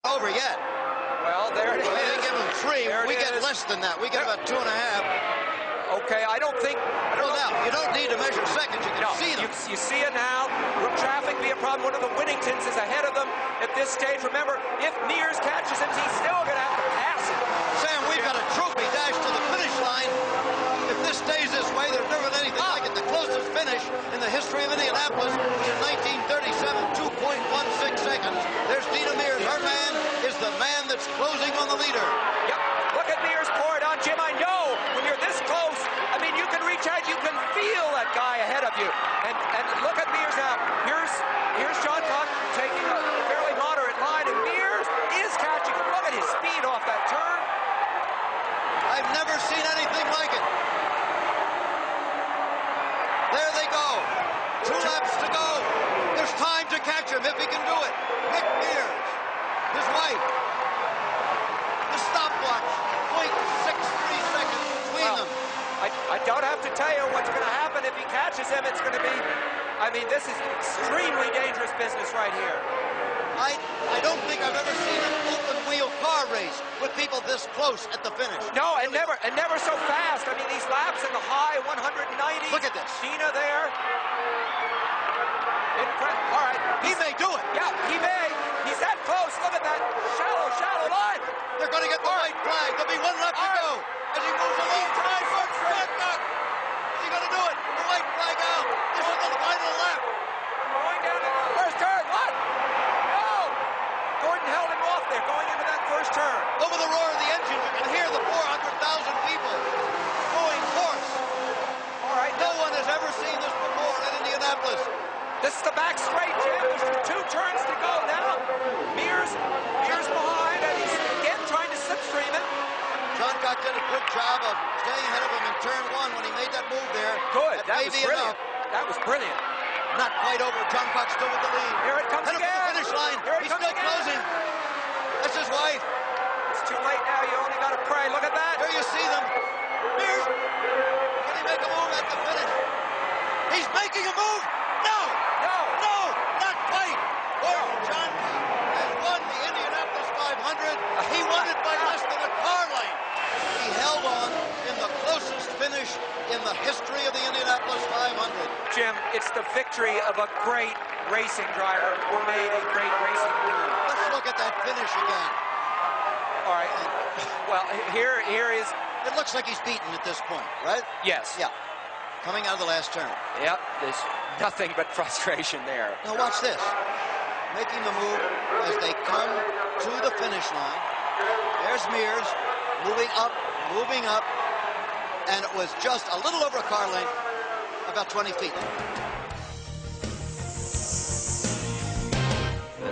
over yet. Well, there it is. They give him 3. We get less than that. We get about 2.5. Okay, I don't think... Well, now, you don't need to measure seconds. You can see them. You see it now. Will traffic be a problem? One of the Winningtons is ahead of them at this stage. Remember, if Mears catches him, he's still going to have to pass him. Sam, we've got a trophy dash to the finish line. If this stays this way, there's never been anything like it. The closest finish in the history of Indianapolis was in 1937, 2.16 seconds. There's Dina Mears. Her man is the man that's closing on the leader. Yep. Look at Mears pour it on. Jim, I know when you're this close, I mean, you can reach out, you can feel that guy ahead of you. And look at Mears now. Here's John Cox taking a fairly moderate line, and Mears is catching him. Look at his speed off that turn. I've never seen anything like it. There they go. 2 laps to go. There's time to catch him if he can do it. Nick Mears, his wife. The stopwatch, 0.63 seconds between them. I don't have to tell you what's going to happen if he catches him. It's going to be, I mean, this is extremely dangerous business right here. I don't think I've ever seen an open-wheel car race with people this close at the finish. No, and never so fast. I mean, these laps in the high 190. Look at this. Dina there. All right. He may do it. Yeah, he may. He's that close. Look at that shallow line. They're going to get the white flag. There'll be 1 lap to go. As he moves along, is he going to do it? The white flag out. This is the final lap. Going down to the first turn. What? No. Gordon held him off there going into that first turn. Over the roar of the engine, you can hear the 400,000 people going hoarse. All right. No one has ever seen this before in Indianapolis. This is the back straight, Jim. There's 2 turns to go now. Mears behind, and he's again trying to slipstream it. John Cox did a good job of staying ahead of him in turn 1 when he made that move there. Good. That was brilliant. Enough. That was brilliant. Not quite over. John Cox still with the lead. Here it comes again. The finish line. He's still closing. That's his wife. It's too late now. You only got to pray. Look at that. There you see them. Mears. Can he make a move at the finish? He's making a move. No, not quite. John has won the Indianapolis 500. He won it by less than a car length. He held on in the closest finish in the history of the Indianapolis 500. Jim, it's the victory of a great racing driver who made a great racing move. Let's look at that finish again. All right. Well, here is... It looks like he's beaten at this point, right? Yes. Yeah. Coming out of the last turn. Yep, there's nothing but frustration there. Now watch this. Making the move as they come to the finish line. There's Mears moving up, and it was just a little over a car length, about 20 feet.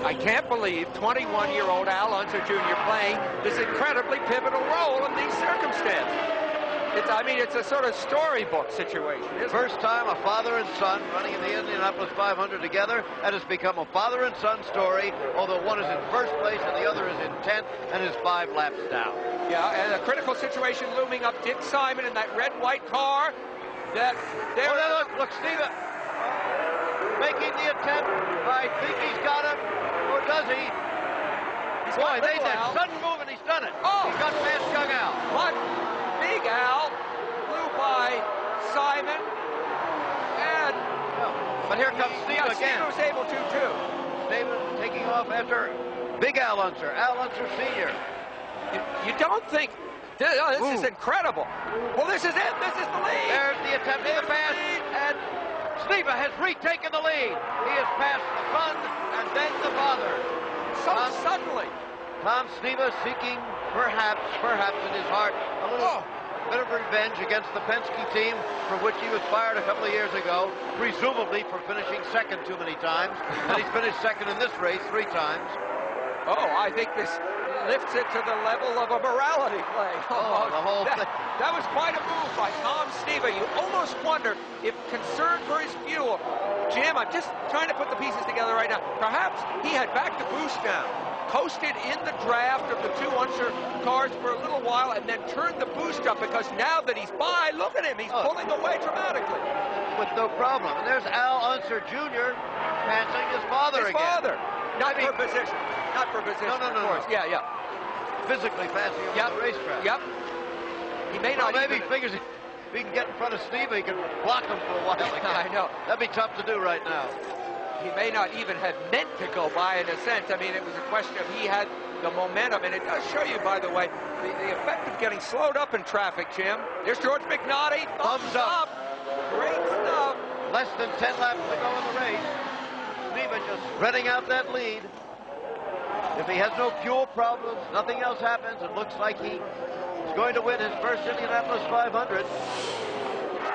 I can't believe 21-year-old Al Unser Jr. playing this incredibly pivotal role in these circumstances. It's a sort of storybook situation, isn't it? First time a father and son running in the Indianapolis 500 together. That has become a father and son story, although one is in first place and the other is in 10th and is 5 laps down. Yeah, and a critical situation looming up. Dick Simon in that red-white car. Look, Steve, making the attempt. I think he's got him, or does he? Boy, made that sudden move and he's done it. Oh! He's got past Young Al. What? Big Al flew by Simon, and... But here comes Steve again. Steve was able to, too. David taking off after Big Al Unser Sr. You don't think... This is incredible. Well, this is it. This is the lead. There's the attempt to the pass, and Steve has retaken the lead. He has passed the son and then the father. So suddenly. Tom Sneva seeking, perhaps in his heart, a little bit of revenge against the Penske team, from which he was fired a couple of years ago, presumably for finishing second too many times. And he's finished second in this race 3 times. Oh, I think this lifts it to the level of a morality play. The whole thing. That was quite a move by Tom Sneva. You almost wonder if concern for his fuel. Jim, I'm just trying to put the pieces together right now. Perhaps he had backed the boost down, coasted in the draft of the 2 Unser cars for a little while, and then turned the boost up, because now that he's by, look at him, he's pulling away dramatically. With no problem. And there's Al Unser Jr. passing his father again. Not for position. Not for position, No. of course. Yeah. Physically passing him on the racetrack. Yep. He may not maybe even... he figures if he can get in front of Steve, he can block him for a while. I know. That'd be tough to do right now. He may not even have meant to go by in a sense. I mean, it was a question of he had the momentum, and it does show you, by the way, the effect of getting slowed up in traffic, Jim. There's George McNaughty. Thumbs up. Great stuff. Less than 10 laps to go in the race. Steve just spreading out that lead. If he has no fuel problems, nothing else happens, it looks like he is going to win his first Indianapolis 500.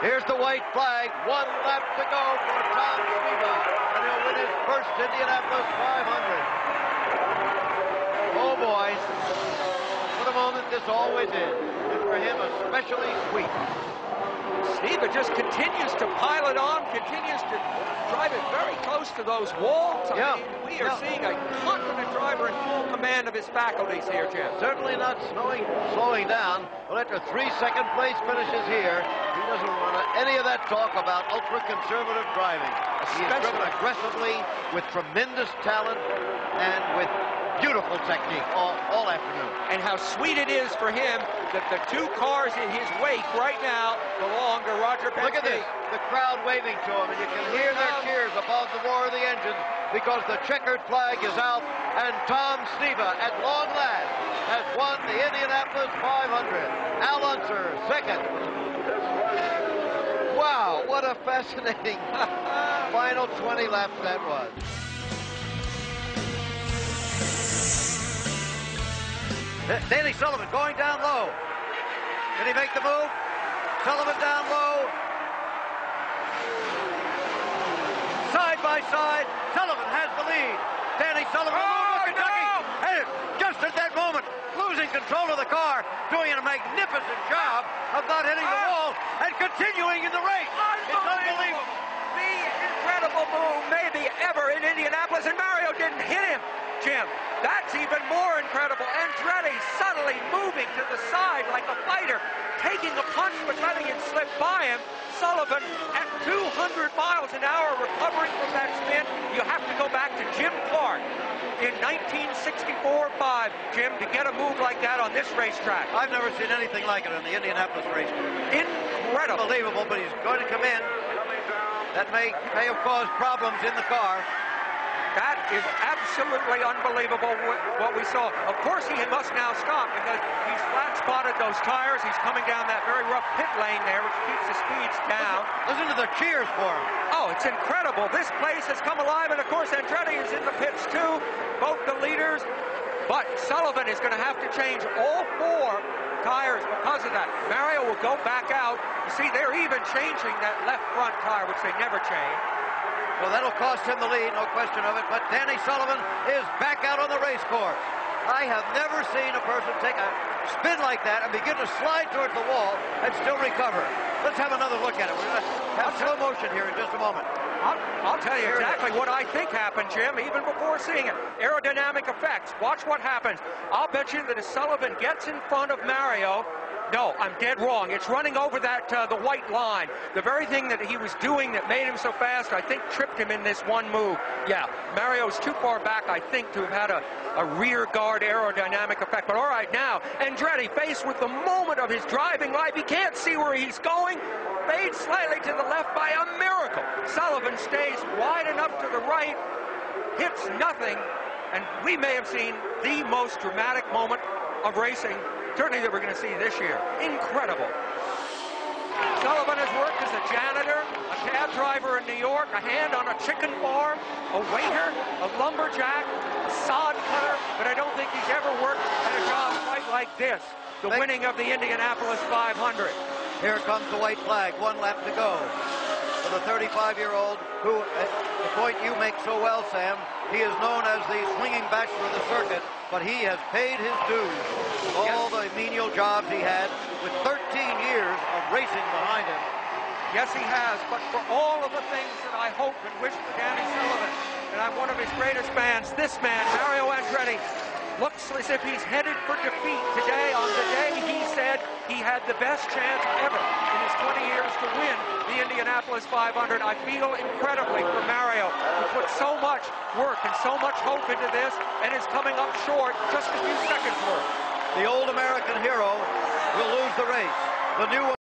Here's the white flag. 1 lap to go for Tom Steva, and he'll win his first Indianapolis 500. Oh boy, what a moment this always is, and for him especially sweet. Steva just continues to pile it on, continues to drive it very close to those walls. I mean, we are seeing a confident driver in full command of his faculties here, Jim. Certainly not slowing down. Well, after 3 second place finishes here, he doesn't want any of that talk about ultra-conservative driving. He is driven aggressively with tremendous talent and with beautiful technique all afternoon. And how sweet it is for him that the 2 cars in his wake right now belong to Roger Penske. Look at this, the crowd waving to him, and you can hear their cheers above the roar of the engines because the checkered flag is out, and Tom Steva, at long last, has won the Indianapolis 500. Al Unser, second. Wow, what a fascinating final 20 laps that was. Danny Sullivan going down low. Can he make the move? Sullivan down low. Side by side, Sullivan has the lead. Danny Sullivan and just at that moment, losing control of the car, doing a magnificent job of not hitting the wall and continuing in the race. It's unbelievable. The incredible move maybe ever in Indianapolis, and Mario didn't hit him, Jim. That's even more incredible. Andretti subtly moving to the side like a fighter, taking a punch but letting it slip by him. Sullivan at 200 miles an hour recovering from that spin. You have to go back to Jim Clark in 1964-5, Jim, to get a move like that on this racetrack. I've never seen anything like it on the Indianapolis racetrack. Incredible. Unbelievable, but he's going to come in. That may have caused problems in the car. That is absolutely unbelievable what we saw. Of course, he must now stop because he's flat-spotted those tires. He's coming down that very rough pit lane there, which keeps the speeds down. Listen to the cheers for him. Oh, it's incredible. This place has come alive, and of course, Andretti is in the pits too, both the leaders. But Sullivan is going to have to change all 4 tires because of that. Mario will go back out. You see, they're even changing that left front tire, which they never change. Well, that'll cost him the lead, no question of it, but Danny Sullivan is back out on the race course. I have never seen a person take a spin like that and begin to slide towards the wall and still recover. Let's have another look at it. We're going to have slow motion here in just a moment. I'll tell you exactly what I think happened, Jim, even before seeing it. Aerodynamic effects. Watch what happens. I'll bet you that as Sullivan gets in front of Mario, no, I'm dead wrong. It's running over that the white line. The very thing that he was doing that made him so fast, I think, tripped him in this one move. Yeah, Mario's too far back, I think, to have had a rear guard aerodynamic effect. But all right, now, Andretti faced with the moment of his driving life. He can't see where he's going. Fades slightly to the left by a miracle. Sullivan stays wide enough to the right, hits nothing, and we may have seen the most dramatic moment of racing certainly that we're going to see this year. Incredible. Sullivan has worked as a janitor, a cab driver in New York, a hand on a chicken farm, a waiter, a lumberjack, a sod cutter, but I don't think he's ever worked at a job quite like this, the winning of the Indianapolis 500. Here comes the white flag, 1 lap to go. For the 35-year-old who, at the point you make so well, Sam, he is known as the swinging bachelor of the circuit, but he has paid his dues. All the menial jobs he had with 13 years of racing behind him. Yes, he has, but for all of the things that I hope and wish for Danny Sullivan, and I'm one of his greatest fans, this man, Mario Andretti, looks as if he's headed for defeat today. On the day he said he had the best chance ever in his 20 years to win the Indianapolis 500. I feel incredibly for Mario, who put so much work and so much hope into this and is coming up short just a few seconds worth. The old American hero will lose the race. The new